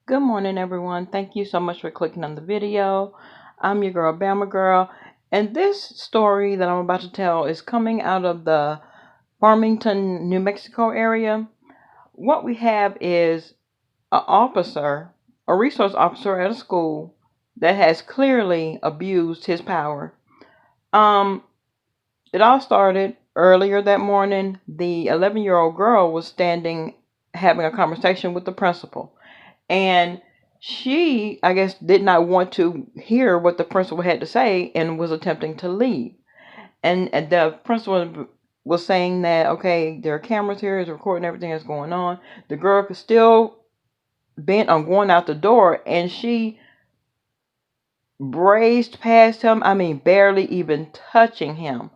Good morning, everyone. Thank you so much for clicking on the video. I'm your girl, Bama Girl, and this story that I'm about to tell is coming out of the Farmington, New Mexico area. What we have is an officer, a resource officer at a school that has clearly abused his power. Um, it all started earlier that morning. The 11-year-old girl was standing having a conversation with the principal. And she, I guess, did not want to hear what the principal had to say and was attempting to leave. And the principal was saying that, okay, there are cameras here, is recording everything that's going on. The girl could still bent on going out the door, and she brazed past him. I mean, barely even touching him.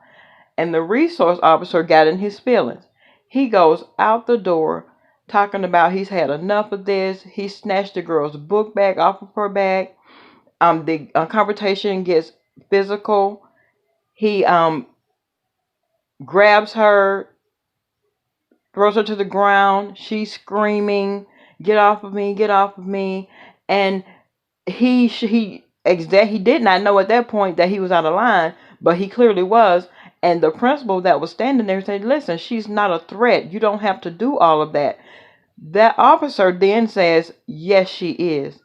And the resource officer got in his feelings. He goes out the door talking about he's had enough of this. He snatched the girl's book bag off of her back. The confrontation gets physical. He grabs her, throws her to the ground. She's screaming, "Get off of me! Get off of me!" And he did not know at that point that he was out of line, but he clearly was. And the principal that was standing there said, "Listen, she's not a threat. You don't have to do all of that." That officer then says, "Yes, she is."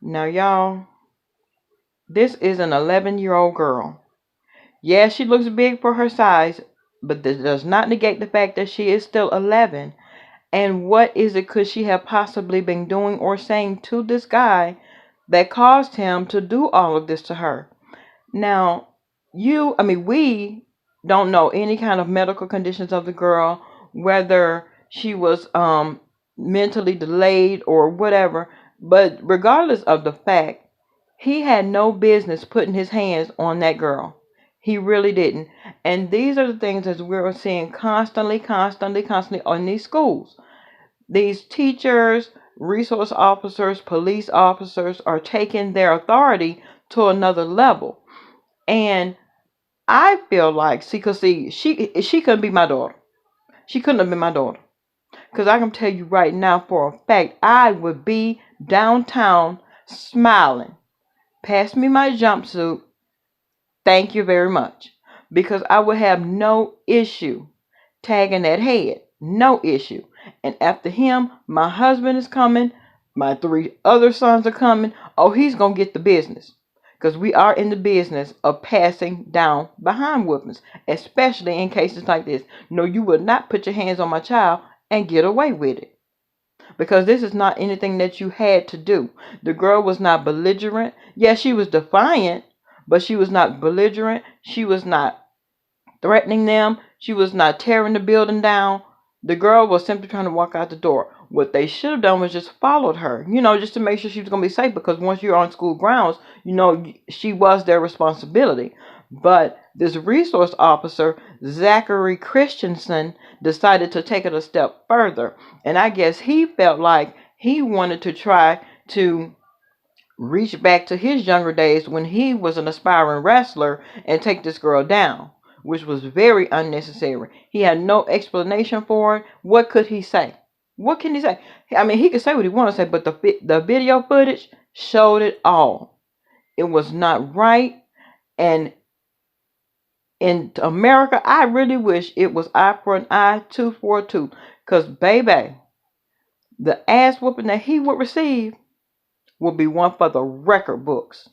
Now, y'all, this is an 11-year-old girl. Yes, she looks big for her size, but this does not negate the fact that she is still 11. And what is it could she have possibly been doing or saying to this guy that caused him to do all of this to her? Now, we don't know any kind of medical conditions of the girl, whether she was mentally delayed or whatever. But regardless of the fact, he had no business putting his hands on that girl. He really didn't. And these are the things that we're seeing constantly on these schools. These teachers, resource officers, police officers are taking their authority to another level. And I feel like, she couldn't be my daughter. She couldn't have been my daughter. Because I can tell you right now for a fact, I would be downtown smiling. Pass me my jumpsuit. Thank you very much. Because I would have no issue tagging that head. No issue. And after him, my husband is coming. My 3 other sons are coming. Oh, he's going to get the business. Because we are in the business of passing down behind whoopings, especially in cases like this. No, you will not put your hands on my child and get away with it. Because this is not anything that you had to do. The girl was not belligerent. Yes, she was defiant, but she was not belligerent. She was not threatening them. She was not tearing the building down. The girl was simply trying to walk out the door. What they should have done was just followed her, just to make sure she was going to be safe, because once you're on school grounds, she was their responsibility. But this resource officer, Zachary Christensen, decided to take it a step further. And I guess he felt like he wanted to try to reach back to his younger days when he was an aspiring wrestler and take this girl down, which was very unnecessary. He had no explanation for it. What could he say? What can he say? I mean, he could say what he wanted to say, but the video footage showed it all. It was not right. And in America, I really wish it was eye for an eye, tooth for a tooth. Because, baby, the ass whooping that he would receive would be one for the record books.